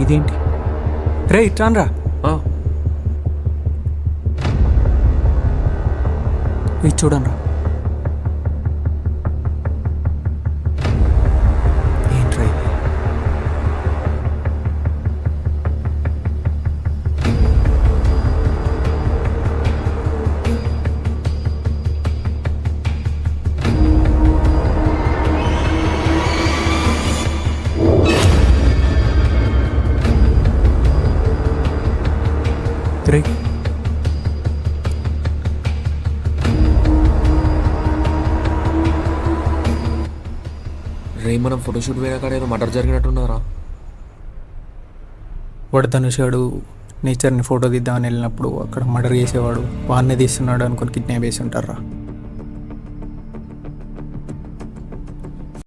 ఇదేంటి రే ఇట్రాన్రా. ఇది చూడండిరా. ఏంట్రా ఇది? రే రే మనం ఫోటోషూట్ పోయిన కాడ ఏదో మర్డర్ జరిగినట్టున్నారా? వాడు ధనుష్ గాడు నేచర్ని ఫోటో తీద్దామని వెళ్ళినప్పుడు అక్కడ మర్డర్ చేసేవాడు వాడినే తీస్తున్నాడు అనుకుని కిడ్నాప్ చేసి ఉంటారా.